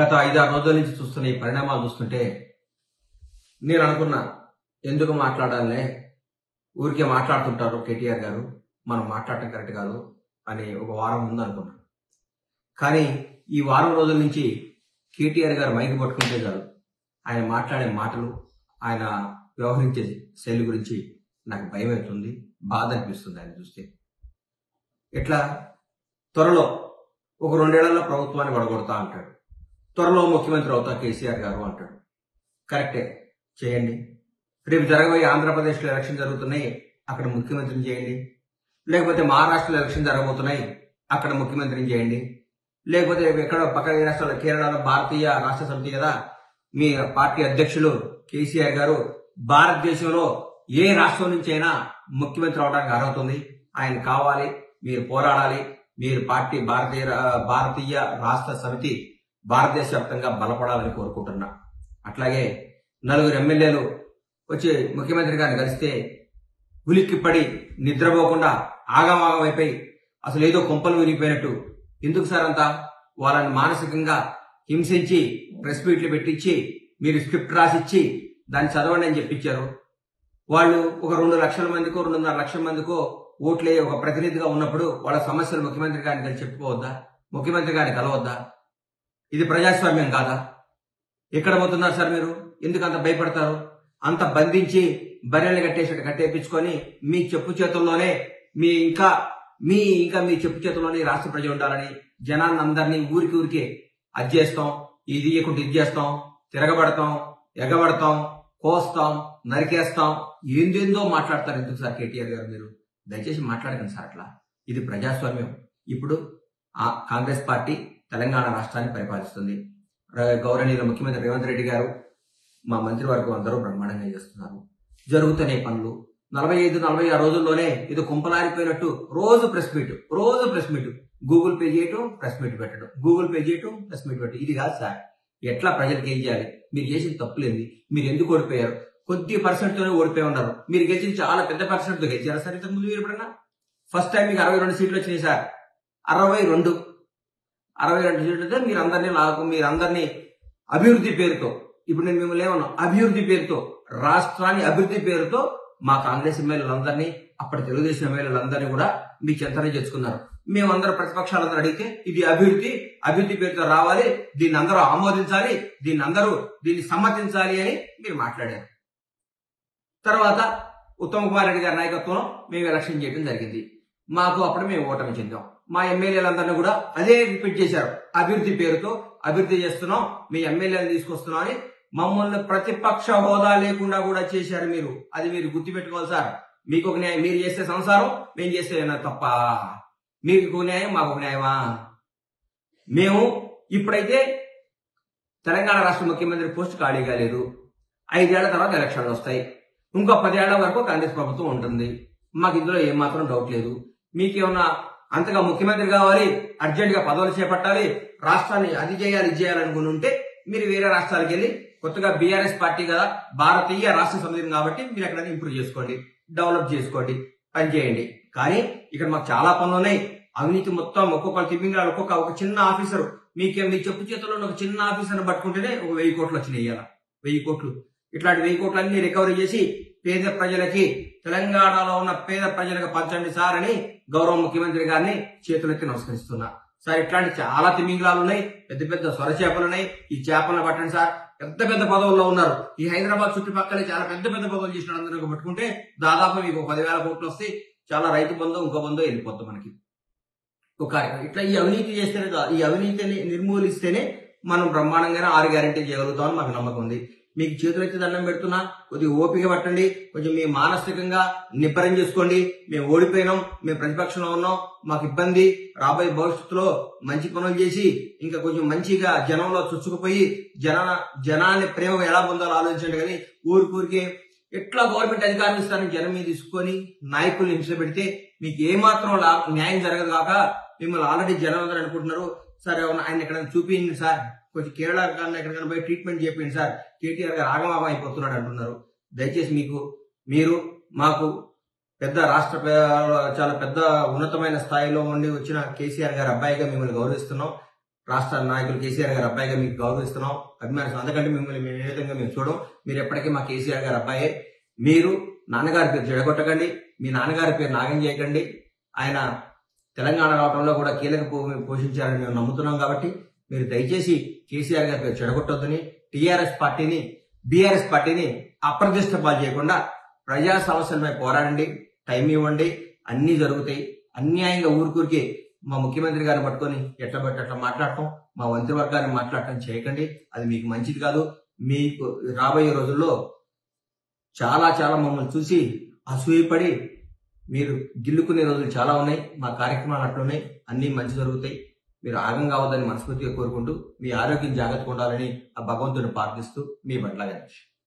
గత 5-6 రోజుల నుంచి చూస్తున్న ఈ పరిణామాలు చూస్తుంటే నేను అనుకున్నా, ఎందుకు మాట్లాడాలనే, ఊరికే మాట్లాడుతుంటారు కేటీఆర్ గారు, మనం మాట్లాడటం కరెక్ట్ కాదు అని ఒక వారం ముందు అనుకున్నా. కానీ ఈ వారం రోజుల నుంచి కేటీఆర్ గారు మైకి పట్టుకుంటే చాలు, ఆయన మాట్లాడే మాటలు, ఆయన వ్యవహరించే శైలి గురించి నాకు భయం అవుతుంది, బాధ అనిపిస్తుంది ఆయన చూస్తే. ఎట్లా త్వరలో ఒక 2 ఏళ్లలో ప్రభుత్వాన్ని పడగొడతా అంటాడు, త్వరలో ముఖ్యమంత్రి అవుతా కేసీఆర్ గారు అంటాడు. కరెక్టే, చేయండి. రేపు జరగబోయే ఆంధ్రప్రదేశ్లో ఎలక్షన్ జరుగుతున్నాయి, అక్కడ ముఖ్యమంత్రిని చేయండి. లేకపోతే మహారాష్ట్రలో ఎలక్షన్ జరగబోతున్నాయి, అక్కడ ముఖ్యమంత్రిని చేయండి. లేకపోతే ఎక్కడ పక్క రాష్ట్రాల్లో, కేరళలో భారతీయ రాష్ట్ర సమితి కదా మీ పార్టీ అధ్యక్షులు కేసీఆర్ గారు, భారతదేశంలో ఏ రాష్ట్రం నుంచి అయినా ముఖ్యమంత్రి అవడానికి అర్హత ఉంది, ఆయన కావాలి, మీరు పోరాడాలి, మీరు పార్టీ భారతీయ రాష్ట్ర సమితి భారతదేశ వ్యాప్తంగా బలపడాలని కోరుకుంటున్నా. అట్లాగే 4 ఎమ్మెల్యేలు వచ్చి ముఖ్యమంత్రి గారిని కలిస్తే ఉలిక్కిపడి నిద్రపోకుండా ఆగమాగం అయిపోయి అసలు ఏదో కొంపలు విరిగిపోయినట్టు, ఎందుకు సార్ అంతా వాళ్ళని మానసికంగా హింసించి ప్రెస్ మీట్లు పెట్టించి మీరు స్క్రిప్ట్ రాసిచ్చి దాన్ని చదవండి అని చెప్పించారు. వాళ్ళు ఒక 2 లక్షల మందికో 2.5 లక్షల మందికో ఓట్లే ఒక ప్రతినిధిగా ఉన్నప్పుడు వాళ్ళ సమస్యలు ముఖ్యమంత్రి గారిని కలిసి చెప్పుకోవద్దా? ముఖ్యమంత్రి గారిని కలవద్దా? ఇది ప్రజాస్వామ్యం కాదా? ఎక్కడ పోతున్నారు సార్ మీరు? ఎందుకు అంత భయపడతారు? అంత బంధించి బర్రెల్ని కట్టేసినట్టు కట్టేపించుకొని మీ చెప్పు చేతుల్లోనే మీ చెప్పు చేతుల్లోనే రాష్ట్ర ప్రజలు ఉండాలని జనాన్ని అందరినీ ఊరికే అది చేస్తాం, ఇది ఇయ్యకుంటే ఇది చేస్తాం, తిరగబడతాం, ఎగబడతాం, కోస్తాం, నరికేస్తాం, ఏందేందో మాట్లాడతారు. ఎందుకు సార్ కేటీఆర్ గారు మీరు దయచేసి మాట్లాడకండి సార్ అట్లా. ఇది ప్రజాస్వామ్యం. ఇప్పుడు కాంగ్రెస్ పార్టీ తెలంగాణ రాష్ట్రాన్ని పరిపాలిస్తుంది. గౌరవనీయుల ముఖ్యమంత్రి రేవంత్ రెడ్డి గారు, మా మంత్రివర్గం అందరూ బ్రహ్మాండంగా చేస్తున్నారు. జరుగుతున్న పనులు 45-46 రోజుల్లోనే ఇది కుంపలారిపోయినట్టు రోజు ప్రెస్ మీట్, గూగుల్ పే చేయటం, ప్రెస్ మీట్ పెట్టడం, గూగుల్ పే చేయటం, ప్రెస్ మీట్ పెట్టడం. ఇది కాదు సార్. ఎట్లా ప్రజలకు ఏం చేయాలి? మీరు చేసిన తప్పులేంది? మీరు ఎందుకు ఓడిపోయారు? కొద్ది పర్సెంట్తోనే ఓడిపోయి ఉన్నారు. మీరు గెలిచింది చాలా పెద్ద పర్సెంట్తో గెలిచారా సార్ ఇంతకుముందు? మీరు ఎప్పుడన్నా ఫస్ట్ టైం మీకు 62 సీట్లు వచ్చినాయి సార్. 62 సీట్లతో మీరందరినీ అభివృద్ధి పేరుతో, ఇప్పుడు నేను మిమ్మల్ని ఏమన్నా అభివృద్ధి పేరుతో, రాష్ట్రాన్ని అభివృద్ధి పేరుతో మా కాంగ్రెస్ ఎమ్మెల్యేలందరినీ, అప్పటి తెలుగుదేశం ఎమ్మెల్యేలందరినీ కూడా మీ చెంతనే చేసుకున్నారు. మేమందరూ ప్రతిపక్షాలందరూ అడిగితే ఇది అభివృద్ధి పేరుతో రావాలి, దీన్ని అందరూ ఆమోదించాలి, దీన్ని సమ్మతించాలి అని మీరు మాట్లాడారు. తర్వాత ఉత్తమ్ కుమార్ రెడ్డి గారి నాయకత్వంలో మేము ఎలక్షన్ చేయడం జరిగింది. మాకు అప్పుడు మేము ఓటమి చెందాం. మా ఎమ్మెల్యేలందరినీ కూడా అదే రిపీట్ చేశారు, అభివృద్ధి పేరుతో అభివృద్ధి చేస్తున్నాం, మీ ఎమ్మెల్యేలను తీసుకొస్తున్నాం అని మమ్మల్ని ప్రతిపక్ష హోదా లేకుండా కూడా చేశారు మీరు. అది మీరు గుర్తుపెట్టుకోవాలి సార్. మీకు ఒక న్యాయం, మీరు చేస్తే సంసారం, మేము చేస్తే తప్ప. మీకు న్యాయం, మాకు ఒక న్యాయమా? మేము ఇప్పుడైతే తెలంగాణ రాష్ట్ర ముఖ్యమంత్రి పోస్ట్ ఖాళీగా లేదు. 5 ఏళ్ల తర్వాత ఎలక్షన్లు వస్తాయి. ఇంకో 10 ఏళ్ల వరకు కాంగ్రెస్ ప్రభుత్వం ఉంటుంది. మాకు ఇందులో ఏమాత్రం డౌట్ లేదు. మీకేమన్నా అంతగా ముఖ్యమంత్రి కావాలి, అర్జెంట్ గా పదవులు చేపట్టాలి, రాష్ట్రాన్ని అది చేయాలి ఇది చేయాలనుకుని ఉంటే మీరు వేరే రాష్ట్రాలకు వెళ్ళి, కొత్తగా బీఆర్ఎస్ పార్టీ కదా, భారతీయ రాష్ట్ర సమితి కాబట్టి మీరు ఎక్కడైనా ఇంప్రూవ్ చేసుకోండి, డెవలప్ చేసుకోండి, పనిచేయండి. కానీ ఇక్కడ మాకు చాలా పనులు ఉన్నాయి. అవినీతి మొత్తం ఒక్కొక్కరు తిమ్మింగ్రాలు, ఒక చిన్న ఆఫీసర్, మీ చెప్పు చేతుల్లో ఒక చిన్న ఆఫీసర్ని పట్టుకుంటేనే ఒక 1000 కోట్లు వచ్చినాయి. ఇవాళ 1000 కోట్లు. ఇట్లాంటి 1000 కోట్లన్నీ రికవరీ చేసి పేద ప్రజలకి, తెలంగాణలో ఉన్న పేద ప్రజలకు పంచండి సార్ అని గౌరవ ముఖ్యమంత్రి గారిని చేతులెత్తి నమస్కరిస్తున్నా. సార్ ఇట్లాంటి చాలా తిమింగలాలు ఉన్నాయి, పెద్ద సొర చేపలు ఉన్నాయి, ఈ చేపలను పట్టండి సార్. పెద్ద పదవుల్లో ఉన్నారు. ఈ హైదరాబాద్ చుట్టుపక్కల చాలా పెద్ద పదవులు చేసిన అందరూ పట్టుకుంటే దాదాపు మీకు 10,000 కోట్లు వస్తే చాలా రైతు బంధు, ఇంకో బంధు వెళ్ళిపోతాం మనకి. ఇట్లా ఈ అవినీతి చేస్తేనే, ఈ అవినీతిని నిర్మూలిస్తేనే మనం బ్రహ్మాండంగానే 6 గ్యారెంటీ చేయగలుగుతామని మాకు నమ్మకం ఉంది. మీకు చేతులెత్తి దండం పెడుతున్నా, కొద్దిగా ఓపిక పట్టండి, కొంచెం మీ మానసికంగా నిబ్బరం చేసుకోండి. మేము ఓడిపోయినాం, మేము ప్రతిపక్షంలో ఉన్నాం, మాకు ఇబ్బంది, రాబోయే భవిష్యత్తులో మంచి పనులు చేసి ఇంకా కొంచెం మంచిగా జనంలో చొచ్చుకుపోయి జనాన్ని ప్రేమ ఎలా పొందాలో ఆలోచించండి. కానీ ఊరికే ఎట్లా గవర్నమెంట్ అధికారం ఇస్తారని జనం మీద తీసుకొని నాయకుల్ని హింస పెడితే మీకు ఏమాత్రం న్యాయం జరగదు కాక మిమ్మల్ని ఆల్రెడీ జనం అందరూ అనుకుంటున్నారు, సార్ ఆయన ఎక్కడైనా చూపించండి సార్, కొంచెం కేరళ కన్నా ఎక్కడికైనా పోయి ట్రీట్మెంట్ చేయండి సార్, కేటీఆర్ గారు ఆగమాగం అయిపోతున్నాడు అంటున్నారు. దయచేసి మీరు మాకు పెద్ద రాష్ట్ర చాలా పెద్ద ఉన్నతమైన స్థాయిలో ఉండి వచ్చిన కేసీఆర్ గారి అబ్బాయిగా మిమ్మల్ని గౌరవిస్తున్నాం. రాష్ట్ర నాయకులు కేసీఆర్ గారి అబ్బాయిగా మీకు గౌరవిస్తున్నాం, అభిమానిస్తున్నాం. అందుకంటే మిమ్మల్ని మేము ఏ విధంగా మేము చూడం. మీరు ఎప్పటికీ మా కేసీఆర్ గారి అబ్బాయే. మీరు నాన్నగారి పేరు చెడగొట్టకండి, మీ నాన్నగారి పేరు నాగం చేయకండి. ఆయన తెలంగాణ రావడంలో కూడా కీలక పోషించారని మేము నమ్ముతున్నాం. కాబట్టి మీరు దయచేసి కేసీఆర్ గారి పేరు చెడగొట్టొద్దని, టీఆర్ఎస్ పార్టీని, బీఆర్ఎస్ పార్టీని అప్రతిష్ట పాలు చేయకుండా ప్రజా సమస్యలపై పోరాడండి, టైం ఇవ్వండి, అన్ని జరుగుతాయి. అన్యాయంగా ఊరికూరికి మా ముఖ్యమంత్రి గారిని పట్టుకొని ఎట్లా బట్టి అట్లా మాట్లాడటం, మా మంత్రివర్గాన్ని మాట్లాడటం చేయకండి. అది మీకు మంచిది కాదు. మీకు రాబోయే రోజుల్లో చాలా చాలా మమ్మల్ని చూసి అసూయపడి మీరు గిల్లుకునే రోజులు చాలా ఉన్నాయి. మా కార్యక్రమాలు అట్లున్నాయి, అన్ని మంచి జరుగుతాయి. మీరు ఆగం కావద్దని మనస్ఫూర్తిగా కోరుకుంటూ మీ ఆరోగ్యం జాగ్రత్తగా ఉండాలని ఆ భగవంతుని ప్రార్థిస్తూ మీ బట్ల గణేష్.